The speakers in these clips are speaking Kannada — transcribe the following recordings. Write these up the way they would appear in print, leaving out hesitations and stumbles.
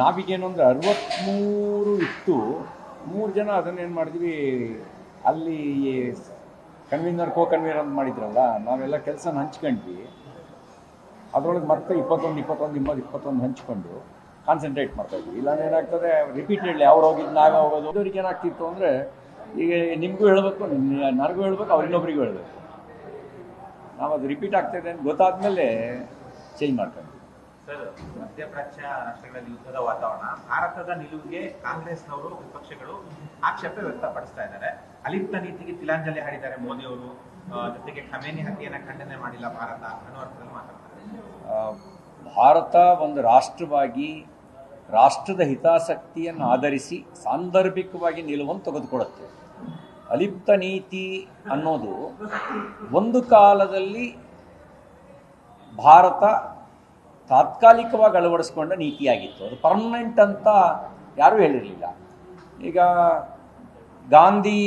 ನಾವೀಗೇನು ಅಂದರೆ 63 ಇತ್ತು, 3 ಜನ ಅದನ್ನೇನು ಮಾಡಿದ್ವಿ, ಅಲ್ಲಿ ಕನ್ವೀನರ್ ಕೋ ಕನ್ವೀನರ್ ಅಂತ ಮಾಡಿದ್ರಲ್ಲ, ನಾವೆಲ್ಲ ಕೆಲಸನ ಹಂಚ್ಕೊಂಡ್ವಿ. ಅದರೊಳಗೆ ಮತ್ತೆ 21 ಹಂಚ್ಕೊಂಡು ಕಾನ್ಸಂಟ್ರೇಟ್ ಮಾಡ್ತಾಯಿದ್ವಿ. ಇಲ್ಲಾಂದ್ರೆ ಏನಾಗ್ತದೆ, ರಿಪೀಟೆಡ್ಲಿ ಅವ್ರು ಹೋಗಿದ್ದು ನಾವೇ ಹೋಗೋದು. ಅವ್ರಿಗೆ ಏನಾಗ್ತಿತ್ತು ಅಂದರೆ, ಈಗ ನಿಮಗೂ ಹೇಳಬೇಕು, ನನಗೂ ಹೇಳಬೇಕು, ಅವ್ರಿನ್ನೊಬ್ರಿಗೂ ಹೇಳಬೇಕು. ನಾವು ಅದು ರಿಪೀಟ್ ಆಗ್ತಾಯಿದೆ ಅಂತ ಗೊತ್ತಾದ್ಮೇಲೆ ಚೇಂಜ್ ಮಾಡ್ಕೊಂಡ್ವಿ. ಸರ್, ಮಧ್ಯಪ್ರಾಚ್ಯ ರಾಷ್ಟ್ರಗಳಲ್ಲಿ ಯುದ್ಧದ ವಾತಾವರಣ, ಭಾರತದ ನಿಲುವಿಗೆ ಕಾಂಗ್ರೆಸ್ನವರು ವಿಪಕ್ಷಗಳು ಆಕ್ಷೇಪ ವ್ಯಕ್ತಪಡಿಸ್ತಾ ಇದ್ದಾರೆ. ಅಲಿಪ್ತ ನೀತಿಗೆ ತಿಲಾಂಜಲಿ ಹಾಡಿದ್ದಾರೆ ಮೋದಿ ಅವರು. ಜೊತೆಗೆ ಖಮೇನಿ ಹತ್ಯೆಯನ್ನು ಖಂಡನೆ ಮಾಡಿಲ್ಲ ಭಾರತ ಅನ್ನೋ ಅರ್ಥದಲ್ಲಿ ಮಾತಾಡ್ತಾರೆ. ಭಾರತ ಒಂದು ರಾಷ್ಟ್ರವಾಗಿ ರಾಷ್ಟ್ರದ ಹಿತಾಸಕ್ತಿಯನ್ನು ಆಧರಿಸಿ ಸಾಂದರ್ಭಿಕವಾಗಿ ನಿಲುವನ್ನು ತೆಗೆದುಕೊಳ್ಳುತ್ತೆ. ಅಲಿಪ್ತ ನೀತಿ ಅನ್ನೋದು ಒಂದು ಕಾಲದಲ್ಲಿ ಭಾರತ ತಾತ್ಕಾಲಿಕವಾಗಿ ಅಳವಡಿಸ್ಕೊಂಡ ನೀತಿಯಾಗಿತ್ತು. ಅದು ಪರ್ಮನೆಂಟ್ ಅಂತ ಯಾರೂ ಹೇಳಿರಲಿಲ್ಲ. ಈಗ ಗಾಂಧಿ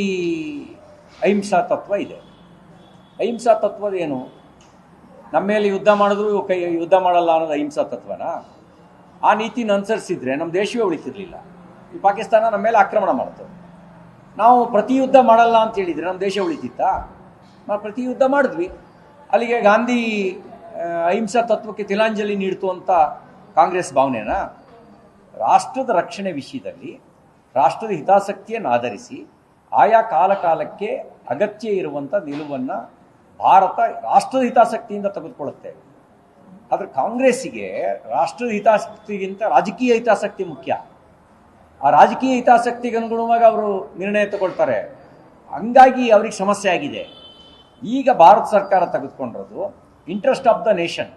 ಅಹಿಂಸಾ ತತ್ವ ಇದೆ. ಅಹಿಂಸಾ ತತ್ವದ ಏನು? ನಮ್ಮ ಮೇಲೆ ಯುದ್ಧ ಮಾಡಿದ್ರು ಯುದ್ಧ ಮಾಡಲ್ಲ ಅನ್ನೋದು ಅಹಿಂಸಾ ತತ್ವನಾ? ಆ ನೀತಿನ ಅನುಸರಿಸಿದ್ರೆ ನಮ್ಮ ದೇಶವೇ ಉಳಿತಿರ್ಲಿಲ್ಲ. ಈ ಪಾಕಿಸ್ತಾನ ನಮ್ಮ ಮೇಲೆ ಆಕ್ರಮಣ ಮಾಡ್ತು. ನಾವು ಪ್ರತಿ ಯುದ್ಧ ಮಾಡಲ್ಲ ಅಂತ ಹೇಳಿದರೆ ನಮ್ಮ ದೇಶ ಉಳಿತಿತ್ತಾ? ನಾವು ಪ್ರತಿ ಯುದ್ಧ ಮಾಡಿದ್ವಿ. ಅಲ್ಲಿಗೆ ಗಾಂಧಿ ಅಹಿಂಸಾ ತತ್ವಕ್ಕೆ ತಿಲಾಂಜಲಿ ನೀಡ್ತು ಅಂತ ಕಾಂಗ್ರೆಸ್ ಭಾವನೆನಾ? ರಾಷ್ಟ್ರದ ರಕ್ಷಣೆ ವಿಷಯದಲ್ಲಿ ರಾಷ್ಟ್ರದ ಹಿತಾಸಕ್ತಿಯನ್ನು ಆಧರಿಸಿ ಆಯಾ ಕಾಲಕ್ಕೆ ಅಗತ್ಯ ಇರುವಂಥ ನಿಲುವನ್ನು ಭಾರತ ರಾಷ್ಟ್ರದ ಹಿತಾಸಕ್ತಿಯಿಂದ ತೆಗೆದುಕೊಳ್ಳುತ್ತೆ. ಆದರೆ ಕಾಂಗ್ರೆಸ್ಸಿಗೆ ರಾಷ್ಟ್ರದ ಹಿತಾಸಕ್ತಿಗಿಂತ ರಾಜಕೀಯ ಹಿತಾಸಕ್ತಿ ಮುಖ್ಯ. ಆ ರಾಜಕೀಯ ಹಿತಾಸಕ್ತಿಗೆ ಅನುಗುಣವಾಗಿ ಅವರು ನಿರ್ಣಯ ತಗೊಳ್ತಾರೆ. ಹಂಗಾಗಿ ಅವ್ರಿಗೆ ಸಮಸ್ಯೆ ಆಗಿದೆ. ಈಗ ಭಾರತ ಸರ್ಕಾರ ತೆಗೆದುಕೊಂಡಿರೋದು ಇಂಟ್ರೆಸ್ಟ್ ಆಫ್ ದ ನೇಷನ್,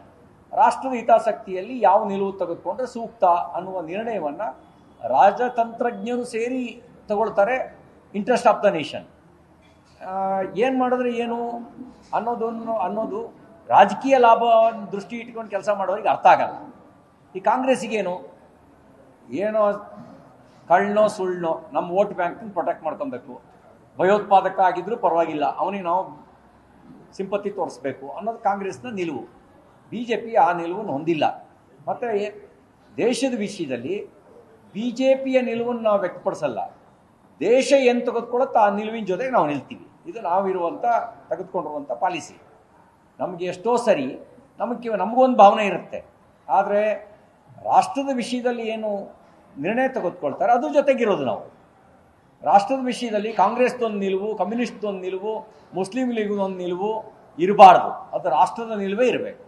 ರಾಷ್ಟ್ರದ ಹಿತಾಸಕ್ತಿಯಲ್ಲಿ ಯಾವ ನಿಲುವು ತೆಗೆದುಕೊಂಡ್ರೆ ಸೂಕ್ತ ಅನ್ನುವ ನಿರ್ಣಯವನ್ನು ರಾಜತಂತ್ರಜ್ಞರು ಸೇರಿ ತಗೊಳ್ತಾರೆ. ಇಂಟ್ರೆಸ್ಟ್ ಆಫ್ ದ ನೇಷನ್ ಏನು ಮಾಡಿದ್ರೆ ಏನು ಅನ್ನೋದು ರಾಜಕೀಯ ಲಾಭ ದೃಷ್ಟಿ ಇಟ್ಕೊಂಡು ಕೆಲಸ ಮಾಡೋರಿಗೆ ಅರ್ಥ ಆಗಲ್ಲ. ಈ ಕಾಂಗ್ರೆಸ್ಸಿಗೇನು ಏನೋ ಕಳ್ಳನೋ ಸುಳ್ಳನೋ ನಮ್ಮ ವೋಟ್ ಬ್ಯಾಂಕನ್ನು ಪ್ರೊಟೆಕ್ಟ್ ಮಾಡ್ಕೊಬೇಕು, ಭಯೋತ್ಪಾದಕ ಆಗಿದ್ರೂ ಪರವಾಗಿಲ್ಲ, ಅವನಿಗೆ ನಾವು ಸಿಂಪತಿ ತೋರಿಸ್ಬೇಕು ಅನ್ನೋದು ಕಾಂಗ್ರೆಸ್ನ ನಿಲುವು. BJP ಆ ನಿಲುವನ್ನು ಹೊಂದಿಲ್ಲ. ಮತ್ತು ದೇಶದ ವಿಷಯದಲ್ಲಿ BJPಯ ನಿಲುವನ್ನು ನಾವು ವ್ಯಕ್ತಪಡಿಸಲ್ಲ. ದೇಶ ಏನು ತೆಗೆದುಕೊಳ್ಳುತ್ತೋ ಆ ನಿಲುವಿನ ಜೊತೆಗೆ ನಾವು ನಿಲ್ತೀವಿ. ಇದು ನಾವಿರುವಂಥ ತೆಗೆದುಕೊಂಡಿರುವಂಥ ಪಾಲಿಸಿ. ನಮಗೆ ಎಷ್ಟೋ ಸರಿ ನಮಗೊಂದು ಭಾವನೆ ಇರುತ್ತೆ, ಆದರೆ ರಾಷ್ಟ್ರದ ವಿಷಯದಲ್ಲಿ ಏನು ನಿರ್ಣಯ ತೆಗೆದುಕೊಳ್ತಾರೆ ಅದ್ರ ಜೊತೆಗಿರೋದು ನಾವು. ರಾಷ್ಟ್ರದ ವಿಷಯದಲ್ಲಿ ಕಾಂಗ್ರೆಸ್ದೊಂದು ನಿಲುವು, ಕಮ್ಯುನಿಸ್ಟ್ದೊಂದು ನಿಲುವು, ಮುಸ್ಲಿಂ ಲೀಗ್ದೊಂದು ನಿಲುವು ಇರಬಾರ್ದು. ಅದು ರಾಷ್ಟ್ರದ ನಿಲುವೇ ಇರಬೇಕು.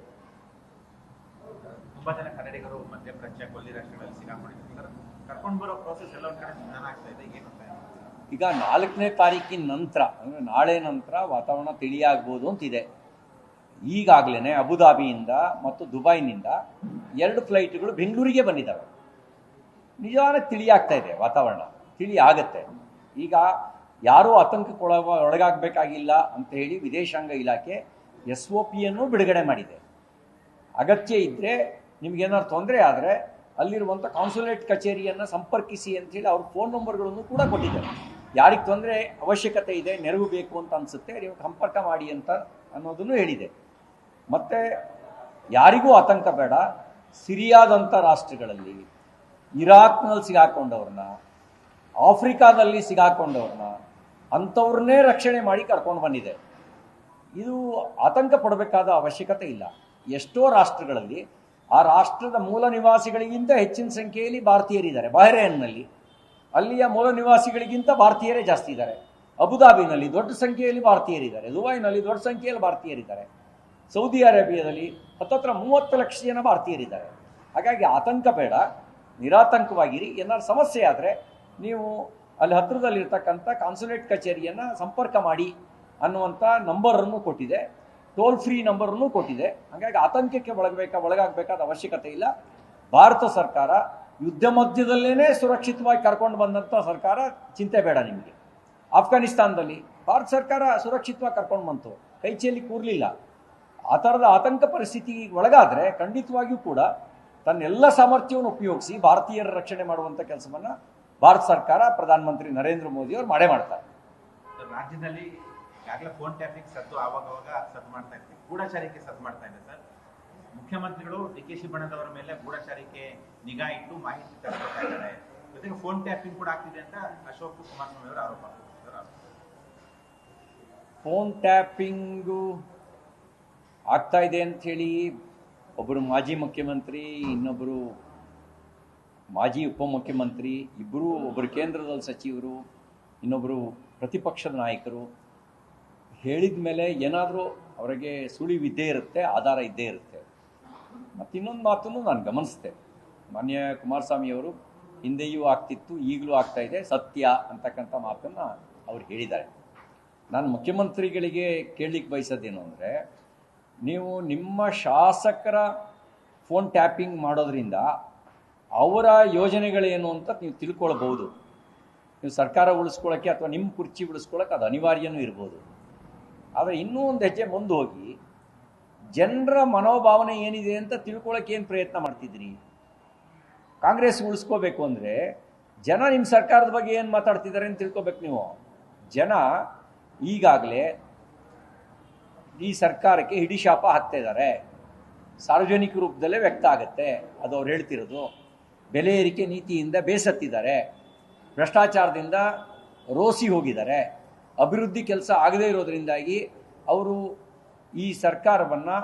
ತುಂಬಾ ಜನ ಕನ್ನಡಿಗರು ಮಧ್ಯಪ್ರಾಚ್ಯ ಕೊಲ್ಲಿ ರಾಷ್ಟ್ರಗಳಲ್ಲಿ ಸಿಕ್ಕಾಕೊಂಡಿದ್ದಾರೆ. ಕರ್ಕೊಂಡು ಬರೋ ಪ್ರೋಸೆಸ್ ಎಲ್ಲ ಒಂದು ಕಡೆ ನಿಧಾನ ಆಗ್ತಾ ಇದೆ. ಈಗ 4ನೇ ತಾರೀಕಿನ ನಂತರ, ಅಂದರೆ ನಾಳೆ ನಂತರ ವಾತಾವರಣ ತಿಳಿಯಾಗ್ಬೋದು ಅಂತಿದೆ. ಈಗಾಗಲೇ ಅಬುದಾಬಿಯಿಂದ ಮತ್ತು ದುಬೈನಿಂದ 2 ಫ್ಲೈಟ್ಗಳು ಬೆಂಗಳೂರಿಗೆ ಬಂದಿದ್ದಾವೆ. ನಿಜವಾದ ತಿಳಿಯಾಗ್ತಾ ಇದೆ, ವಾತಾವರಣ ತಿಳಿ ಆಗತ್ತೆ. ಈಗ ಯಾರೂ ಆತಂಕಕ್ಕೆ ಒಳಗಾಗಬೇಕಾಗಿಲ್ಲ ಅಂತ ಹೇಳಿ ವಿದೇಶಾಂಗ ಇಲಾಖೆ SOPಯನ್ನು ಬಿಡುಗಡೆ ಮಾಡಿದೆ. ಅಗತ್ಯ ಇದ್ದರೆ ನಿಮಗೇನಾದ್ರು ತೊಂದರೆ ಆದರೆ ಅಲ್ಲಿರುವಂಥ ಕಾನ್ಸುಲೇಟ್ ಕಚೇರಿಯನ್ನು ಸಂಪರ್ಕಿಸಿ ಅಂಥೇಳಿ ಅವ್ರ ಫೋನ್ ನಂಬರ್ಗಳನ್ನು ಕೂಡ ಕೊಟ್ಟಿದ್ದಾರೆ. ಯಾರಿಗೆ ತೊಂದರೆ ಅವಶ್ಯಕತೆ ಇದೆ, ನೆರವು ಬೇಕು ಅಂತ ಅನಿಸುತ್ತೆ, ನೀವು ಸಂಪರ್ಕ ಮಾಡಿ ಅಂತ ಅನ್ನೋದನ್ನು ಹೇಳಿದೆ. ಮತ್ತು ಯಾರಿಗೂ ಆತಂಕ ಬೇಡ. ಸಿರಿಯಾದಂಥ ರಾಷ್ಟ್ರಗಳಲ್ಲಿ, ಇರಾಕ್ನಲ್ಲಿ ಸಿಗಾಕೊಂಡವ್ರನ್ನ, ಆಫ್ರಿಕಾದಲ್ಲಿ ಸಿಗಾಕೊಂಡವ್ರನ್ನ, ಅಂಥವ್ರನ್ನೇ ರಕ್ಷಣೆ ಮಾಡಿ ಕರ್ಕೊಂಡು ಬಂದಿದೆ. ಇದು ಆತಂಕ ಪಡಬೇಕಾದ ಅವಶ್ಯಕತೆ ಇಲ್ಲ. ಎಷ್ಟೋ ರಾಷ್ಟ್ರಗಳಲ್ಲಿ ಆ ರಾಷ್ಟ್ರದ ಮೂಲ ನಿವಾಸಿಗಳಿಗಿಂತ ಹೆಚ್ಚಿನ ಸಂಖ್ಯೆಯಲ್ಲಿ ಭಾರತೀಯರಿದ್ದಾರೆ. ಬಹರೇನ್ನಲ್ಲಿ ಅಲ್ಲಿಯ ಮೂಲ ನಿವಾಸಿಗಳಿಗಿಂತ ಭಾರತೀಯರೇ ಜಾಸ್ತಿ ಇದ್ದಾರೆ. ಅಬುದಾಬಿನಲ್ಲಿ ದೊಡ್ಡ ಸಂಖ್ಯೆಯಲ್ಲಿ ಭಾರತೀಯರಿದ್ದಾರೆ. ದುಬೈನಲ್ಲಿ ದೊಡ್ಡ ಸಂಖ್ಯೆಯಲ್ಲಿ ಭಾರತೀಯರಿದ್ದಾರೆ. ಸೌದಿ ಅರೇಬಿಯಾದಲ್ಲಿ ಹತ್ತತ್ರ 30 ಲಕ್ಷ ಜನ ಭಾರತೀಯರಿದ್ದಾರೆ. ಹಾಗಾಗಿ ಆತಂಕ ಬೇಡ, ನಿರಾತಂಕವಾಗಿರಿ. ಏನಾದ್ರು ಸಮಸ್ಯೆ ಆದರೆ ನೀವು ಅಲ್ಲಿ ಹತ್ತಿರದಲ್ಲಿರ್ತಕ್ಕಂಥ ಕಾನ್ಸುಲೇಟ್ ಕಚೇರಿಯನ್ನು ಸಂಪರ್ಕ ಮಾಡಿ ಅನ್ನುವಂಥ ನಂಬರನ್ನು ಕೊಟ್ಟಿದೆ, ಟೋಲ್ ಫ್ರೀ ನಂಬರನ್ನು ಕೊಟ್ಟಿದೆ. ಹಾಗಾಗಿ ಆತಂಕಕ್ಕೆ ಒಳಗಾಗಬೇಕಾದ ಅವಶ್ಯಕತೆ ಇಲ್ಲ. ಭಾರತ ಸರ್ಕಾರ ಯುದ್ಧ ಮಧ್ಯದಲ್ಲೇ ಸುರಕ್ಷಿತವಾಗಿ ಕರ್ಕೊಂಡು ಬಂದಂಥ ಸರ್ಕಾರ, ಚಿಂತೆ ಬೇಡ ನಿಮಗೆ. ಆಫ್ಘಾನಿಸ್ತಾನದಲ್ಲಿ ಭಾರತ ಸರ್ಕಾರ ಸುರಕ್ಷಿತವಾಗಿ ಕರ್ಕೊಂಡು ಬಂತು, ಕೈಚೆಯಲ್ಲಿ ಕೂರಲಿಲ್ಲ. ಆ ಥರದ ಆತಂಕ ಪರಿಸ್ಥಿತಿಗೆ ಒಳಗಾದರೆ ಖಂಡಿತವಾಗಿಯೂ ಕೂಡ ತನ್ನೆಲ್ಲ ಸಾಮರ್ಥ್ಯವನ್ನು ಉಪಯೋಗಿಸಿ ಭಾರತೀಯರ ರಕ್ಷಣೆ ಮಾಡುವಂಥ ಕೆಲಸವನ್ನು ಭಾರತ ಸರ್ಕಾರ, ಪ್ರಧಾನಮಂತ್ರಿ ನರೇಂದ್ರ ಮೋದಿ ಅವರು ಮಾಡ್ತಾರೆ. ರಾಜ್ಯದಲ್ಲಿ ಈಗಾಗಲೇ ಫೋನ್ ಟ್ಯಾಪಿಂಗ್ ಸದ್ದು ಆವಾಗ ಸದ್ದು ಮಾಡ್ತಾ ಇರ್ತೀವಿ, ಗೂಢಚಾರಿಕೆ ಸದ್ದು ಮಾಡ್ತಾ ಇದೆ ಸರ್. ಮುಖ್ಯಮಂತ್ರಿಗಳು ಡಿ.ಕೆ.ಶಿ ಬಣದವರ ಮೇಲೆ ಗೂಢಚಾರಿಕೆ ನಿಗಾ ಇಟ್ಟು ಮಾಹಿತಿ ತರಬೇಕಾ ಇದ್ದಾರೆ. ಜೊತೆಗೆ ಫೋನ್ ಟ್ಯಾಪಿಂಗ್ ಕೂಡ ಆಗ್ತಿದೆ ಅಂತ ಅಶೋಕ್ ಕುಮಾರಸ್ವಾಮಿ ಅವರ ಆರೋಪ. ಫೋನ್ ಟ್ಯಾಪಿಂಗು ಆಗ್ತಾ ಇದೆ ಅಂಥೇಳಿ ಒಬ್ಬರು ಮಾಜಿ ಮುಖ್ಯಮಂತ್ರಿ, ಇನ್ನೊಬ್ಬರು ಮಾಜಿ ಉಪಮುಖ್ಯಮಂತ್ರಿ, ಇಬ್ಬರು, ಒಬ್ಬರು ಕೇಂದ್ರದಲ್ಲಿ ಸಚಿವರು, ಇನ್ನೊಬ್ಬರು ಪ್ರತಿಪಕ್ಷದ ನಾಯಕರು ಹೇಳಿದ ಮೇಲೆ ಏನಾದರೂ ಅವರಿಗೆ ಸುಳಿವಿದ್ದೇ ಇರುತ್ತೆ, ಆಧಾರ ಇದ್ದೇ ಇರುತ್ತೆ. ಮತ್ತು ಇನ್ನೊಂದು ಮಾತನ್ನು ನಾನು ಗಮನಿಸಿದೆ, ಮಾನ್ಯ ಕುಮಾರಸ್ವಾಮಿಯವರು ಹಿಂದೆಯೂ ಆಗ್ತಿತ್ತು, ಈಗಲೂ ಆಗ್ತಾ ಇದೆ, ಸತ್ಯ ಅಂತಕ್ಕಂಥ ಮಾತನ್ನು ಅವ್ರು ಹೇಳಿದ್ದಾರೆ. ನಾನು ಮುಖ್ಯಮಂತ್ರಿಗಳಿಗೆ ಕೇಳಲಿಕ್ಕೆ ಬಯಸೋದೇನು ಅಂದರೆ, ನೀವು ನಿಮ್ಮ ಶಾಸಕರ ಫೋನ್ ಟ್ಯಾಪಿಂಗ್ ಮಾಡೋದ್ರಿಂದ ಅವರ ಯೋಜನೆಗಳೇನು ಅಂತ ನೀವು ತಿಳ್ಕೊಳ್ಬೋದು. ನೀವು ಸರ್ಕಾರ ಉಳಿಸ್ಕೊಳ್ಳೋಕ್ಕೆ ಅಥವಾ ನಿಮ್ಮ ಕುರ್ಚಿ ಉಳಿಸ್ಕೊಳ್ಳೋಕೆ ಅದು ಅನಿವಾರ್ಯನೂ ಇರ್ಬೋದು. ಆದರೆ ಇನ್ನೂ ಒಂದು ಹೆಜ್ಜೆ ಮುಂದೆ ಹೋಗಿ ಜನರ ಮನೋಭಾವನೆ ಏನಿದೆ ಅಂತ ತಿಳ್ಕೊಳ್ಳೋಕೆ ಏನು ಪ್ರಯತ್ನ ಮಾಡ್ತಿದ್ರಿ? ಕಾಂಗ್ರೆಸ್ ಉಳಿಸ್ಕೋಬೇಕು ಅಂದರೆ ಜನ ನಿಮ್ಮ ಸರ್ಕಾರದ ಬಗ್ಗೆ ಏನು ಮಾತಾಡ್ತಿದ್ದಾರೆ ಅಂತ ತಿಳ್ಕೊಬೇಕು ನೀವು. ಜನ ಈಗಾಗಲೇ ಈ ಸರ್ಕಾರಕ್ಕೆ ಹಿಡಿಶಾಪ ಹಾಕ್ತಾ ಇದ್ದಾರೆ. ಸಾರ್ವಜನಿಕ ರೂಪದಲ್ಲೇ ವ್ಯಕ್ತ ಆಗುತ್ತೆ ಅದು ಅವ್ರು ಹೇಳ್ತಿರೋದು. ಬೆಲೆ ಏರಿಕೆ ನೀತಿಯಿಂದ ಬೇಸತ್ತಿದ್ದಾರೆ, ಭ್ರಷ್ಟಾಚಾರದಿಂದ ರೋಸಿ ಹೋಗಿದ್ದಾರೆ, ಅಭಿವೃದ್ಧಿ ಕೆಲಸ ಆಗದೇ ಇರೋದ್ರಿಂದಾಗಿ ಅವರು ಈ ಸರ್ಕಾರವನ್ನು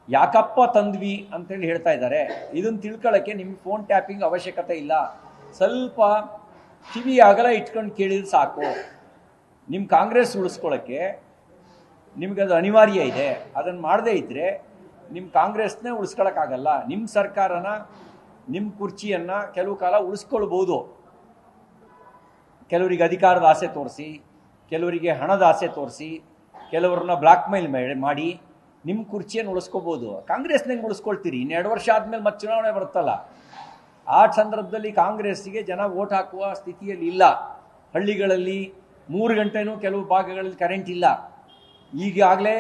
ಯಾಕಪ್ಪ ತಂದ್ವಿ ಅಂತೇಳಿ ಹೇಳ್ತಾ ಇದ್ದಾರೆ. ಇದನ್ನು ತಿಳ್ಕೊಳ್ಳೋಕ್ಕೆ ನಿಮ್ಗೆ ಫೋನ್ ಟ್ಯಾಪಿಂಗ್ ಅವಶ್ಯಕತೆ ಇಲ್ಲ. ಸ್ವಲ್ಪ ಕಿವಿ ಅಗಲ ಇಟ್ಕೊಂಡು ಕೇಳಿದ್ರೆ ಸಾಕು. ನಿಮ್ಮ ಕಾಂಗ್ರೆಸ್ ಉಳಿಸ್ಕೊಳ್ಳೋಕ್ಕೆ ನಿಮ್ಗೆ ಅದು ಅನಿವಾರ್ಯ ಇದೆ. ಅದನ್ನು ಮಾಡದೇ ಇದ್ದರೆ ನಿಮ್ಮ ಕಾಂಗ್ರೆಸ್ನೇ ಉಳಿಸ್ಕೊಳ್ಳೋಕ್ಕಾಗಲ್ಲ. ನಿಮ್ಮ ಸರ್ಕಾರನ, ನಿಮ್ಮ ಕುರ್ಚಿಯನ್ನು ಕೆಲವು ಕಾಲ ಉಳಿಸ್ಕೊಳ್ಬೋದು. ಕೆಲವರಿಗೆ ಅಧಿಕಾರದ ಆಸೆ ತೋರಿಸಿ, ಕೆಲವರಿಗೆ ಹಣದ ಆಸೆ ತೋರಿಸಿ, ಕೆಲವ್ರನ್ನ ಬ್ಲಾಕ್ ಮೇಲ್ ಮಾಡಿ ನಿಮ್ಮ ಕುರ್ಚಿಯನ್ನು ಉಳಿಸ್ಕೋಬೋದು. ಕಾಂಗ್ರೆಸ್ನಂಗೆ ಉಳಿಸ್ಕೊಳ್ತೀರಿ. 2 ವರ್ಷ ಆದಮೇಲೆ ಮತ್ತೆ ಚುನಾವಣೆ ಬರುತ್ತಲ್ಲ, ಆ ಸಂದರ್ಭದಲ್ಲಿ ಕಾಂಗ್ರೆಸ್ಸಿಗೆ ಜನ ವೋಟ್ ಹಾಕುವ ಸ್ಥಿತಿಯಲ್ಲಿ ಇಲ್ಲ. ಹಳ್ಳಿಗಳಲ್ಲಿ 3 ಗಂಟೆನೂ ಕೆಲವು ಭಾಗಗಳಲ್ಲಿ ಕರೆಂಟ್ ಇಲ್ಲ. ಈಗಾಗಲೇ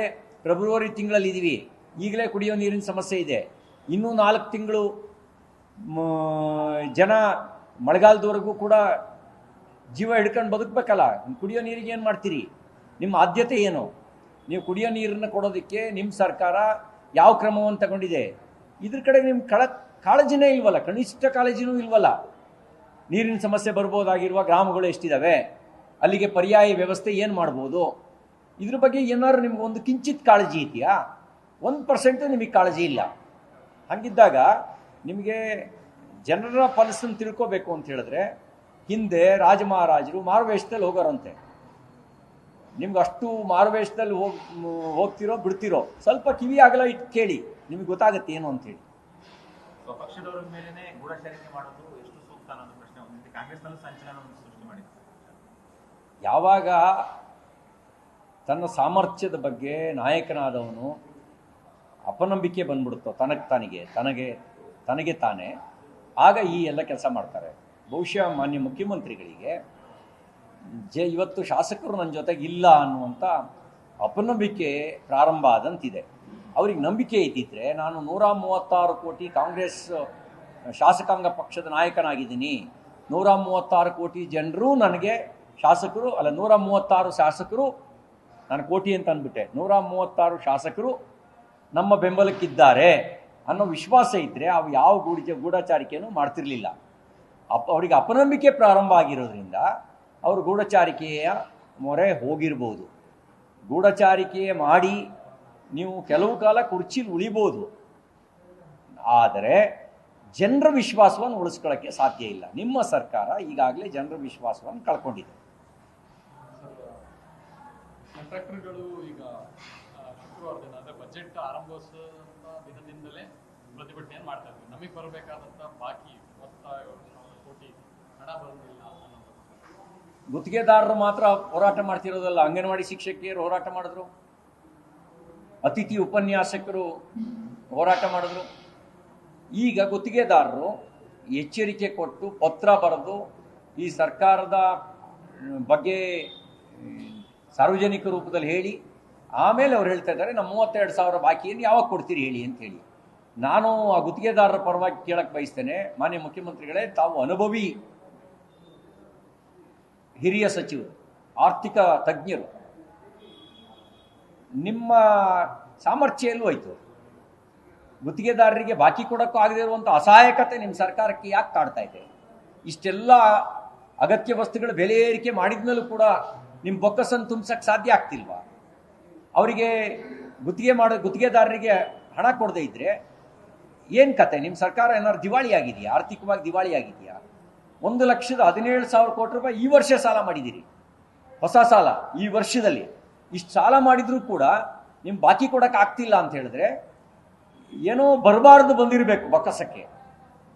ಫೆಬ್ರವರಿ ತಿಂಗಳಲ್ಲಿ ಇದ್ದೀವಿ, ಈಗಲೇ ಕುಡಿಯೋ ನೀರಿನ ಸಮಸ್ಯೆ ಇದೆ. ಇನ್ನೂ 4 ತಿಂಗಳು ಜನ ಮಳೆಗಾಲದವರೆಗೂ ಕೂಡ ಜೀವ ಹಿಡ್ಕೊಂಡು ಬದುಕಬೇಕಲ್ಲ. ಕುಡಿಯೋ ನೀರಿಗೆ ಏನು ಮಾಡ್ತೀರಿ? ನಿಮ್ಮ ಆದ್ಯತೆ ಏನು? ನೀವು ಕುಡಿಯೋ ನೀರನ್ನು ಕೊಡೋದಕ್ಕೆ ನಿಮ್ಮ ಸರ್ಕಾರ ಯಾವ ಕ್ರಮವನ್ನು ತಗೊಂಡಿದೆ? ಇದ್ರ ಕಡೆ ನಿಮ್ಮ ಕಾಳಜಿನೇ ಇಲ್ವಲ್ಲ, ಕನಿಷ್ಠ ಕಾಳಜಿನೂ ಇಲ್ವಲ್ಲ. ನೀರಿನ ಸಮಸ್ಯೆ ಬರ್ಬೋದಾಗಿರುವ ಗ್ರಾಮಗಳು ಎಷ್ಟಿದ್ದಾವೆ, ಅಲ್ಲಿಗೆ ಪರ್ಯಾಯ ವ್ಯವಸ್ಥೆ ಏನು ಮಾಡ್ಬೋದು, ಇದ್ರ ಬಗ್ಗೆ ಏನಾದ್ರು ನಿಮ್ಗೆ ಒಂದು ಕಿಂಚಿತ್ ಕಾಳಜಿ ಇದೆಯಾ? 1% ನಿಮಗೆ ಕಾಳಜಿ ಇಲ್ಲ. ಹಾಗಿದ್ದಾಗ ನಿಮಗೆ ಜನರ ಪಲ್ಸನ್ನು ತಿಳ್ಕೋಬೇಕು ಅಂತ ಹೇಳಿದ್ರೆ, ಹಿಂದೆ ರಾಜಮಹಾರಾಜರು ಮಾರುವೇಷದಲ್ಲಿ ಹೋಗೋರಂತೆ. ನಿಮ್ಗೆ ಅಷ್ಟು ಮಾರುವೇಷದಲ್ಲಿ ಹೋಗ್ತಿರೋ ಬಿಡ್ತಿರೋ, ಸ್ವಲ್ಪ ಕಿವಿ ಆಗಲ್ಲ ಇಟ್ಟು ಕೇಳಿ, ನಿಮಗೆ ಗೊತ್ತಾಗುತ್ತೆ ಏನು ಅಂತೇಳಿ. ಪಕ್ಷದವರ ಮೇಲೆನೆ ಗೂಢಚಾರಿಕೆ ಮಾಡೋದು ಎಷ್ಟು ಸೂಕ್ತ ಅನ್ನೋದು ಪ್ರಶ್ನೆ ಒಂದಿದೆ. ಕಾಂಗ್ರೆಸ್ನಲ್ಲೂ ಸಂಚಲನವನ್ನು ಸೃಷ್ಟಿ ಮಾಡಿದೆ. ಯಾವಾಗ ತನ್ನ ಸಾಮರ್ಥ್ಯದ ಬಗ್ಗೆ ನಾಯಕನಾದವನು ಅಪನಂಬಿಕೆ ಬಂದ್ಬಿಡುತ್ತೋ ತನಗೆ ತಾನೇ, ಆಗ ಈ ಎಲ್ಲ ಕೆಲಸ ಮಾಡ್ತಾರೆ. ಬಹುಶಃ ಮಾನ್ಯ ಮುಖ್ಯಮಂತ್ರಿಗಳಿಗೆ ಇವತ್ತು ಶಾಸಕರು ನನ್ನ ಜೊತೆಗೆ ಇಲ್ಲ ಅನ್ನುವಂಥ ಅಪನಂಬಿಕೆ ಪ್ರಾರಂಭ ಆದಂತಿದೆ. ಅವ್ರಿಗೆ ನಂಬಿಕೆ ಇದ್ದಿದ್ರೆ, ನಾನು 136 ಕೋಟಿ ಕಾಂಗ್ರೆಸ್ ಶಾಸಕಾಂಗ ಪಕ್ಷದ ನಾಯಕನಾಗಿದ್ದೀನಿ, 136 ಕೋಟಿ ಜನರು ನನಗೆ ಶಾಸಕರು ಅಲ್ಲ, 136 ಶಾಸಕರು, ನಾನು ಕೋಟಿ ಅಂತ ಅಂದ್ಬಿಟ್ಟೆ, 136 ಶಾಸಕರು ನಮ್ಮ ಬೆಂಬಲಕ್ಕಿದ್ದಾರೆ ಅನ್ನೋ ವಿಶ್ವಾಸ ಇದ್ದರೆ ಅವು ಯಾವ ಗೂಢಚಾರಿಕೆಯನ್ನು ಮಾಡ್ತಿರ್ಲಿಲ್ಲ. ಅವರಿಗೆ ಅಪನಂಬಿಕೆ ಪ್ರಾರಂಭ ಆಗಿರೋದ್ರಿಂದ ಅವರು ಗೂಢಚಾರಿಕೆಯ ಮೊರೆ ಹೋಗಿರ್ಬೋದು. ಗೂಢಚಾರಿಕೆ ಮಾಡಿ ನೀವು ಕೆಲವು ಕಾಲ ಕುರ್ಚಿಲಿ ಉಳಿಬೋದು, ಆದರೆ ಜನರ ವಿಶ್ವಾಸವನ್ನು ಉಳಿಸ್ಕೊಳ್ಳೋಕ್ಕೆ ಸಾಧ್ಯ ಇಲ್ಲ. ನಿಮ್ಮ ಸರ್ಕಾರ ಈಗಾಗಲೇ ಜನರ ವಿಶ್ವಾಸವನ್ನು ಕಳ್ಕೊಂಡಿದೆ. ಕಾಂಟ್ರಾಕ್ಟರ್ಗಳು ಈಗ ಶುಕ್ರವಾರ ದಿನ ಅಂದರೆ ಬಜೆಟ್ ಆರಂಭಿಸುವ ದಿನದಿಂದಲೇ ಪ್ರತಿಭಟನೆ ಮಾಡ್ತಾ ಇದ್ವಿ. ನಮಗೆ ಬರಬೇಕಾದಂಥ ಬಾಕಿ 30 ಕೋಟಿ ಹಣ ಬರೋದಿಲ್ಲ ಅನ್ನೋದು. ಗುತ್ತಿಗೆದಾರರು ಮಾತ್ರ ಹೋರಾಟ ಮಾಡ್ತಿರೋದಲ್ಲ, ಅಂಗನವಾಡಿ ಶಿಕ್ಷಕಿಯರು ಹೋರಾಟ ಮಾಡಿದ್ರು, ಅತಿಥಿ ಉಪನ್ಯಾಸಕರು ಹೋರಾಟ ಮಾಡಿದ್ರು. ಈಗ ಗುತ್ತಿಗೆದಾರರು ಎಚ್ಚರಿಕೆ ಕೊಟ್ಟು ಪತ್ರ ಬರೆದು ಈ ಸರ್ಕಾರದ ಬಗ್ಗೆ ಸಾರ್ವಜನಿಕ ರೂಪದಲ್ಲಿ ಹೇಳಿ, ಆಮೇಲೆ ಅವ್ರು ಹೇಳ್ತಾ ಇದ್ದಾರೆ ನಮ್ಮ 32,000 ಬಾಕಿಯನ್ನು ಯಾವಾಗ ಕೊಡ್ತೀರಿ ಹೇಳಿ ಅಂತ ಹೇಳಿ. ನಾನು ಆ ಗುತ್ತಿಗೆದಾರರ ಪರವಾಗಿ ಕೇಳಕ್ಕೆ ಬಯಸ್ತೇನೆ, ಮಾನ್ಯ ಮುಖ್ಯಮಂತ್ರಿಗಳೇ, ತಾವು ಅನುಭವಿ ಹಿರಿಯ ಸಚಿವರು, ಆರ್ಥಿಕ ತಜ್ಞರು, ನಿಮ್ಮ ಸಾಮರ್ಥ್ಯ ಎಲ್ಲೂ ಹೋಯ್ತು? ಗುತ್ತಿಗೆದಾರರಿಗೆ ಬಾಕಿ ಕೊಡೋಕ್ಕೂ ಆಗದೇ ಇರುವಂಥ ಅಸಹಾಯಕತೆ ನಿಮ್ಮ ಸರ್ಕಾರಕ್ಕೆ ಯಾಕೆ ಕಾಡ್ತಾ ಇದೆ? ಇಷ್ಟೆಲ್ಲ ಅಗತ್ಯ ವಸ್ತುಗಳ ಬೆಲೆ ಏರಿಕೆ ಮಾಡಿದ್ಮೇಲೂ ಕೂಡ ನಿಮ್ಮ ಬೊಕ್ಕಸನ್ನು ತುಂಬಿಸಕ್ಕೆ ಸಾಧ್ಯ ಆಗ್ತಿಲ್ವಾ? ಅವರಿಗೆ ಗುತ್ತಿಗೆದಾರರಿಗೆ ಹಣ ಕೊಡದೇ ಇದ್ದರೆ ಏನು ಕತೆ? ನಿಮ್ಮ ಸರ್ಕಾರ ಏನಾದ್ರು ದಿವಾಳಿ ಆಗಿದೆಯಾ? ಆರ್ಥಿಕವಾಗಿ ದಿವಾಳಿ ಆಗಿದೆಯಾ? 1,17,000 ಕೋಟಿ ರೂಪಾಯಿ ಈ ವರ್ಷ ಸಾಲ ಮಾಡಿದ್ದೀರಿ, ಹೊಸ ಸಾಲ ಈ ವರ್ಷದಲ್ಲಿ. ಇಷ್ಟು ಸಾಲ ಮಾಡಿದರೂ ಕೂಡ ನಿಮ್ಮ ಬಾಕಿ ಕೊಡೋಕೆ ಆಗ್ತಿಲ್ಲ ಅಂತ ಹೇಳಿದ್ರೆ ಏನೋ ಬರಬಾರ್ದು ಬಂದಿರಬೇಕು ಬೊಕ್ಕಸಕ್ಕೆ.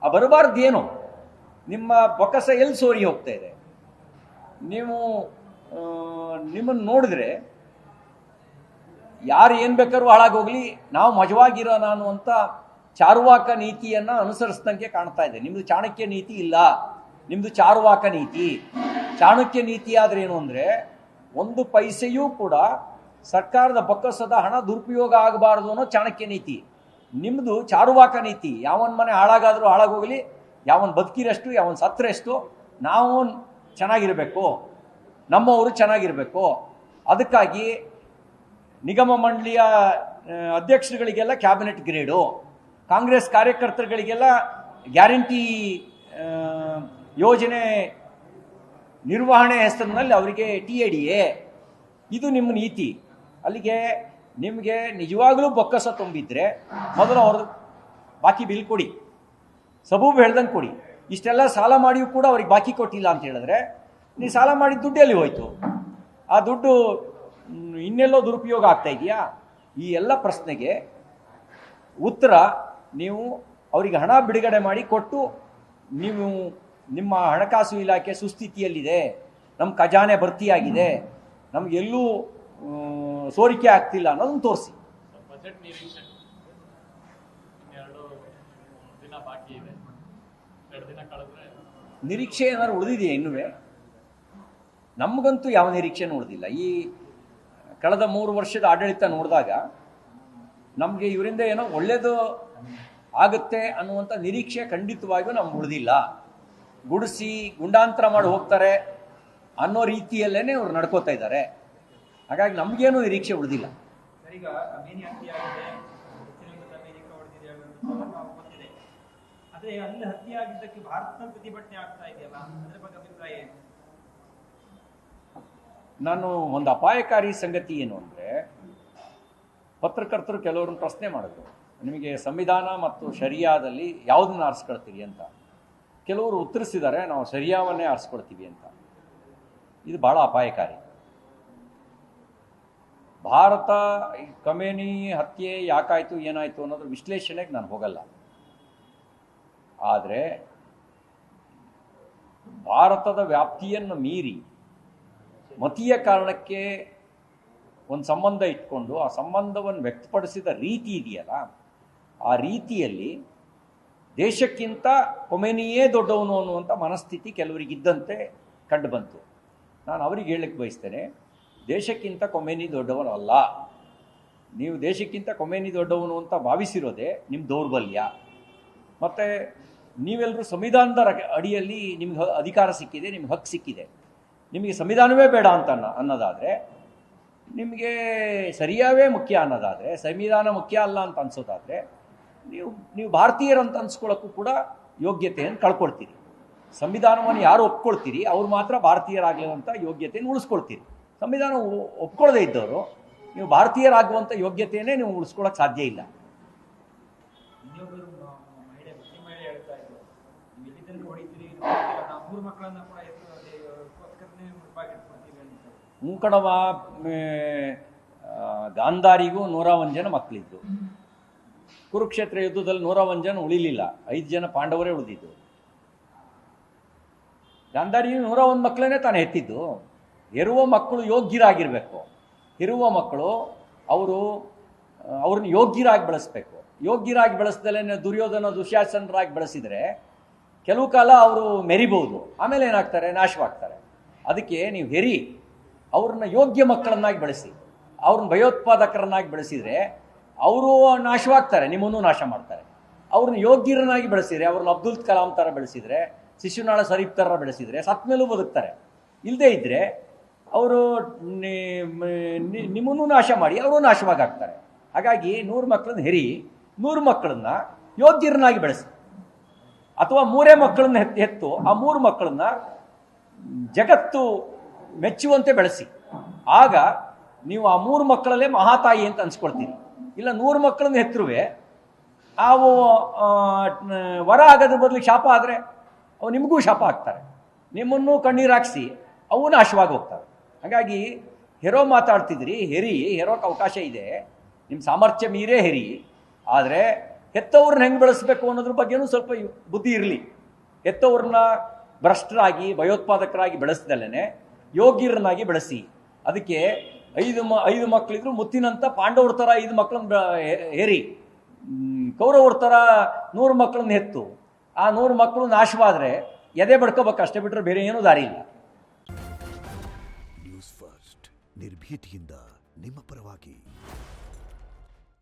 ಆ ಬರಬಾರ್ದು ಏನು? ನಿಮ್ಮ ಬೊಕ್ಕಸ ಎಲ್ಲಿ ಸೋರಿ ಹೋಗ್ತಾ ಇದೆ? ನೀವು ನಿಮ್ಮನ್ನು ನೋಡಿದ್ರೆ ಯಾರು ಏನು ಬೇಕಾದ್ರೂ ಹಾಳಾಗೋಗ್ಲಿ, ನಾವು ಮಜವಾಗಿರೋಣ ಅನ್ನುವಂಥ ಚಾರುವಾಕ ನೀತಿಯನ್ನು ಅನುಸರಿಸ್ದಂಗೆ ಕಾಣ್ತಾ ಇದೆ. ನಿಮ್ಮದು ಚಾಣಕ್ಯ ನೀತಿ ಇಲ್ಲ, ನಿಮ್ಮದು ಚಾರುವಾಕ ನೀತಿ. ಚಾಣಕ್ಯ ನೀತಿ ಆದರೆ ಏನು ಅಂದರೆ, 1 ಪೈಸೆಯೂ ಕೂಡ ಸರ್ಕಾರದ ಬೊಕ್ಕಸದ ಹಣ ದುರುಪಯೋಗ ಆಗಬಾರ್ದು ಅನ್ನೋ ಚಾಣಕ್ಯ ನೀತಿ. ನಿಮ್ಮದು ಚಾರುವಾಕ ನೀತಿ. ಯಾವನ ಮನೆ ಹಾಳಾಗಾದರೂ ಹಾಳಾಗೋಗಲಿ, ಯಾವನ್ ಬದುಕಿರಷ್ಟು ಯಾವನ್ ಸತ್ತರೆಷ್ಟು, ನಾವು ಚೆನ್ನಾಗಿರಬೇಕು, ನಮ್ಮವರು ಚೆನ್ನಾಗಿರಬೇಕು. ಅದಕ್ಕಾಗಿ ನಿಗಮ ಮಂಡಳಿಯ ಅಧ್ಯಕ್ಷರುಗಳಿಗೆಲ್ಲ ಕ್ಯಾಬಿನೆಟ್ ಗ್ರೇಡು, ಕಾಂಗ್ರೆಸ್ ಕಾರ್ಯಕರ್ತರುಗಳಿಗೆಲ್ಲ ಗ್ಯಾರಂಟಿ ಯೋಜನೆ ನಿರ್ವಹಣೆ ಹೆಸರಿನಲ್ಲಿ ಅವರಿಗೆ TADA. ಇದು ನಿಮ್ಮ ನೀತಿ. ಅಲ್ಲಿಗೆ ನಿಮಗೆ ನಿಜವಾಗಲೂ ಬೊಕ್ಕಸ ತುಂಬಿದ್ರೆ ಮೊದಲು ಅವ್ರದ್ದು ಬಾಕಿ ಬಿಲ್ ಕೊಡಿ, ಸಬೂಬು ಹೇಳ್ದಂಗೆ ಕೊಡಿ. ಇಷ್ಟೆಲ್ಲ ಸಾಲ ಮಾಡಿಯೂ ಕೂಡ ಅವ್ರಿಗೆ ಬಾಕಿ ಕೊಟ್ಟಿಲ್ಲ ಅಂತ ಹೇಳಿದ್ರೆ ನೀವು ಸಾಲ ಮಾಡಿದ ದುಡ್ಡು ಎಲ್ಲಿ ಹೋಯ್ತು? ಆ ದುಡ್ಡು ಇನ್ನೆಲ್ಲೋ ದುರುಪಯೋಗ ಆಗ್ತಾ ಇದೆಯಾ? ಈ ಎಲ್ಲ ಪ್ರಶ್ನೆಗೆ ಉತ್ತರ ನೀವು ಅವರಿಗೆ ಹಣ ಬಿಡುಗಡೆ ಮಾಡಿ ಕೊಟ್ಟು, ನೀವು ನಿಮ್ಮ ಹಣಕಾಸು ಇಲಾಖೆ ಸುಸ್ಥಿತಿಯಲ್ಲಿದೆ, ನಮ್ಮ ಖಜಾನೆ ಭರ್ತಿಯಾಗಿದೆ, ನಮಗೆಲ್ಲೂ ಸೋರಿಕೆ ಆಗ್ತಿಲ್ಲ ಅನ್ನೋದನ್ನು ತೋರಿಸಿ. ಬಜೆಟ್ ನಿರೀಕ್ಷೆ ಇನ್ನೆರಡು ದಿನ ಬಾಕಿ ಇದೆ, 2 ದಿನ ಕಳೆದ್ರೆ ನಿರೀಕ್ಷೆ ಏನಾದ್ರು ಉಳಿದಿದೆಯಾ? ಇನ್ನೂ ನಮಗಂತೂ ಯಾವ ನಿರೀಕ್ಷೆನೂ ಉಳಿದಿಲ್ಲ. ಈ ಕಳೆದ 3 ವರ್ಷದ ಆಡಳಿತ ನೋಡಿದಾಗ ನಮಗೆ ಇವರಿಂದ ಏನೋ ಒಳ್ಳೇದು ಆಗುತ್ತೆ ಅನ್ನುವಂಥ ನಿರೀಕ್ಷೆ ಖಂಡಿತವಾಗಿಯೂ ನಮ್ಗೆ ಉಳಿದಿಲ್ಲ. ಗುಡಿಸಿ ಗುಂಡಾಂತರ ಮಾಡಿ ಹೋಗ್ತಾರೆ ಅನ್ನೋ ರೀತಿಯಲ್ಲೇ ಅವ್ರು ನಡ್ಕೋತಾ ಇದ್ದಾರೆ. ಹಾಗಾಗಿ ನಮಗೇನು ನಿರೀಕ್ಷೆ ಉಳಿದಿಲ್ಲ. ಈಗ ಅಮೇನಿ ಹತ್ಯೆ ಆಗಿದೆ, ದಕ್ಷಿಣದ ಅಮೇರಿಕ ಹೊಡೆದಿದೆ ಅನ್ನೋದು ನಾವು ಗೊತ್ತಿದೆ. ಆದರೆ ಅಲ್ಲಿ ಹತ್ಯೆ ಆಗಿದ್ದಕ್ಕೆ ಭಾರತದ ಪ್ರತಿಭಟನೆ ಆಗ್ತಾ ಇದೆಯಲ್ಲ, ಅದರ ಬಗ್ಗೆ ಅಭಿಪ್ರಾಯ ಏನು? ನಾನು ಒಂದು ಅಪಾಯಕಾರಿ ಸಂಗತಿ ಏನು ಅಂದರೆ, ಪತ್ರಕರ್ತರು ಕೆಲವರನ್ನು ಪ್ರಶ್ನೆ ಮಾಡಿದ್ರು, ನಿಮಗೆ ಸಂವಿಧಾನ ಮತ್ತು ಶರಿಯಾದಲ್ಲಿ ಯಾವುದನ್ನು ಆರಿಸ್ಕೊಳ್ತೀವಿ ಅಂತ. ಕೆಲವರು ಉತ್ತರಿಸಿದ್ದಾರೆ, ನಾವು ಶರಿಯಾವನ್ನೇ ಆರಿಸ್ಕೊಳ್ತೀವಿ ಅಂತ. ಇದು ಭಾಳ ಅಪಾಯಕಾರಿ. ಭಾರತ ಖಮೇನಿ ಹತ್ಯೆ ಯಾಕಾಯಿತು ಏನಾಯಿತು ಅನ್ನೋದ್ರ ವಿಶ್ಲೇಷಣೆಗೆ ನಾನು ಹೋಗಲ್ಲ. ಆದರೆ ಭಾರತದ ವ್ಯಾಪ್ತಿಯನ್ನು ಮೀರಿ ಮತೀಯ ಕಾರಣಕ್ಕೆ ಒಂದು ಸಂಬಂಧ ಇಟ್ಕೊಂಡು ಆ ಸಂಬಂಧವನ್ನು ವ್ಯಕ್ತಪಡಿಸಿದ ರೀತಿ ಇದೆಯಲ್ಲ, ಆ ರೀತಿಯಲ್ಲಿ ದೇಶಕ್ಕಿಂತ ಖೊಮೇನಿಯೇ ದೊಡ್ಡವನು ಅನ್ನುವಂಥ ಮನಸ್ಥಿತಿ ಕೆಲವರಿಗಿದ್ದಂತೆ ಕಂಡು ಬಂತು. ನಾನು ಅವರಿಗೆ ಹೇಳಕ್ಕೆ ಬಯಸ್ತೇನೆ, ದೇಶಕ್ಕಿಂತ ಖೊಮೇನಿ ದೊಡ್ಡವನಲ್ಲ. ನೀವು ದೇಶಕ್ಕಿಂತ ಖೊಮೇನಿ ದೊಡ್ಡವನು ಅಂತ ಭಾವಿಸಿರೋದೇ ನಿಮ್ಮ ದೌರ್ಬಲ್ಯ. ಮತ್ತು ನೀವೆಲ್ಲರೂ ಸಂವಿಧಾನದ ಅಡಿಯಲ್ಲಿ ನಿಮ್ಗೆ ಅಧಿಕಾರ ಸಿಕ್ಕಿದೆ, ನಿಮ್ಗೆ ಹಕ್ಕು ಸಿಕ್ಕಿದೆ. ನಿಮಗೆ ಸಂವಿಧಾನವೇ ಬೇಡ ಅಂತ ಅನ್ನೋದಾದರೆ, ನಿಮಗೆ ಸರಿಯಾವೇ ಮುಖ್ಯ ಅನ್ನೋದಾದರೆ, ಸಂವಿಧಾನ ಮುಖ್ಯ ಅಲ್ಲ ಅಂತ ಅನ್ಸೋದಾದರೆ, ನೀವು ಭಾರತೀಯರಂತ ಅನ್ಸ್ಕೊಳ್ಳೋಕ್ಕೂ ಕೂಡ ಯೋಗ್ಯತೆಯನ್ನು ಕಳ್ಕೊಳ್ತೀರಿ. ಸಂವಿಧಾನವನ್ನು ಯಾರು ಒಪ್ಕೊಳ್ತೀರಿ ಅವ್ರು ಮಾತ್ರ ಭಾರತೀಯರಾಗುವಂಥ ಯೋಗ್ಯತೆಯನ್ನು ಉಳಿಸ್ಕೊಳ್ತೀರಿ. ಸಂವಿಧಾನ ಒಪ್ಕೊಳ್ಳದೇ ಇದ್ದವರು ನೀವು ಭಾರತೀಯರಾಗುವಂಥ ಯೋಗ್ಯತೆಯನ್ನೇ ನೀವು ಉಳಿಸ್ಕೊಳ್ಳೋಕೆ ಸಾಧ್ಯ ಇಲ್ಲ. ಇನ್ನೊಬ್ಬರು ಮುಸ್ಲಿಂ ಮಹಿಳೆ ಹೇಳ್ತಾ ಇದ್ರು, ನೀವು ಎಲ್ಲಿದ್ದಲ್ಲಿ ಹೊಡಿತೀರಿ, ನಾವು 3 ಮಕ್ಕಳನ್ನ ಕೂಡ ಮುಂಕಡವ ಗಾಂಧಾರಿಗೂ 101 ಜನ ಮಕ್ಕಳಿದ್ದು. ಕುರುಕ್ಷೇತ್ರ ಯುದ್ಧದಲ್ಲಿ 101 ಜನ ಉಳಿಲಿಲ್ಲ, 5 ಜನ ಪಾಂಡವರೇ ಉಳಿದಿದ್ದು. ಗಾಂಧಾರಿಯು 101 ಮಕ್ಕಳನ್ನೇ ತಾನು ಎತ್ತಿದ್ದು. ಹೆರುವ ಮಕ್ಕಳು ಯೋಗ್ಯರಾಗಿರಬೇಕು. ಹೆರುವ ಮಕ್ಕಳು ಅವ್ರನ್ನ ಯೋಗ್ಯರಾಗಿ ಬೆಳೆಸ್ಬೇಕು. ಯೋಗ್ಯರಾಗಿ ಬೆಳೆಸ್ದಲೇ ದುರ್ಯೋಧನ ದುಶ್ಯಾಸನರಾಗಿ ಬೆಳೆಸಿದರೆ ಕೆಲವು ಕಾಲ ಅವರು ಮೆರಿಬಹುದು, ಆಮೇಲೆ ಏನಾಗ್ತಾರೆ, ನಾಶವಾಗ್ತಾರೆ. ಅದಕ್ಕೆ ನೀವು ಅವ್ರನ್ನ ಯೋಗ್ಯ ಮಕ್ಕಳನ್ನಾಗಿ ಬೆಳೆಸಿ. ಅವ್ರನ್ನ ಭಯೋತ್ಪಾದಕರನ್ನಾಗಿ ಬೆಳೆಸಿದರೆ ಅವರು ನಾಶವಾಗ್ತಾರೆ, ನಿಮ್ಮನ್ನು ನಾಶ ಮಾಡ್ತಾರೆ. ಅವ್ರನ್ನ ಯೋಗ್ಯರನ್ನಾಗಿ ಬೆಳೆಸಿದರೆ, ಅವ್ರನ್ನ ಅಬ್ದುಲ್ ಕಲಾಂ ಥರ ಬೆಳೆಸಿದರೆ, ಶಿಶುನಾಳ ಶರೀಫ್ ಥರ ಬೆಳೆಸಿದರೆ ಸತ್ ಮೇಲೂ ಬದುಕ್ತಾರೆ. ಇಲ್ಲದೇ ಇದ್ದರೆ ಅವರು ನಿಮ್ಮನ್ನು ನಾಶ ಮಾಡಿ ಅವರು ನಾಶವಾಗ್ತಾರೆ. ಹಾಗಾಗಿ 100 ಮಕ್ಕಳನ್ನ 100 ಮಕ್ಕಳನ್ನ ಯೋಗ್ಯರನ್ನಾಗಿ ಬೆಳೆಸಿ, ಅಥವಾ 3 ಮಕ್ಕಳನ್ನ ಹೆತ್ತು ಆ 3 ಮಕ್ಕಳನ್ನ ಜಗತ್ತು ಮೆಚ್ಚುವಂತೆ ಬೆಳೆಸಿ. ಆಗ ನೀವು ಆ 3 ಮಕ್ಕಳಲ್ಲೇ ಮಹಾತಾಯಿ ಅಂತ ಅನ್ಸ್ಕೊಳ್ತೀರಿ. ಇಲ್ಲ 100 ಮಕ್ಕಳನ್ನ ಹೆತ್ತರುವೆ ಅವು ವರ ಆಗೋದ್ರ ಬದಲಿಗೆ ಶಾಪ ಆದರೆ ಅವು ನಿಮಗೂ ಶಾಪ ಆಗ್ತಾರೆ, ನಿಮ್ಮನ್ನು ಕಣ್ಣೀರು ಹಾಕಿಸಿ ಅವು ನಾಶವಾಗಿ ಹೋಗ್ತವೆ. ಹಾಗಾಗಿ ಹೆರೋ ಮಾತಾಡ್ತಿದ್ರಿ, ಹೆರೋಕ್ಕೆ ಅವಕಾಶ ಇದೆ, ನಿಮ್ಮ ಸಾಮರ್ಥ್ಯ ಮೀರೇ ಹೆರಿ. ಆದರೆ ಹೆತ್ತವ್ರನ್ನ ಹೆಂಗೆ ಬೆಳೆಸಬೇಕು ಅನ್ನೋದ್ರ ಬಗ್ಗೆನೂ ಸ್ವಲ್ಪ ಬುದ್ಧಿ ಇರಲಿ. ಹೆತ್ತವ್ರನ್ನ ಭ್ರಷ್ಟರಾಗಿ ಭಯೋತ್ಪಾದಕರಾಗಿ ಬೆಳೆಸ್ದಲ್ಲೇ ಯೋಗ್ಯರನ್ನಾಗಿ ಬೆಳೆಸಿ. ಅದಕ್ಕೆ 5 ಮಕ್ಕಳಿದ್ರು ಮುತ್ತಿನಂತ ಪಾಂಡವ್ರ ಥರ 5 ಮಕ್ಕಳನ್ನ ಹೆರಿ, ಕೌರವ್ರ ಥರ 100 ಮಕ್ಕಳನ್ನ ಹೆತ್ತು ಆ 100 ಮಕ್ಕಳು ನಾಶವಾದರೆ ಎದೆ ಬಡ್ಕೋಬೇಕು, ಅಷ್ಟೇ ಬಿಟ್ಟರೆ ಬೇರೆ ಏನೂ ದಾರಿ ಇಲ್ಲ. ನ್ಯೂಸ್ ಫಸ್ಟ್ ನಿರ್ಭೀತಿಯಿಂದ ನಿಮ್ಮ ಪರವಾಗಿ.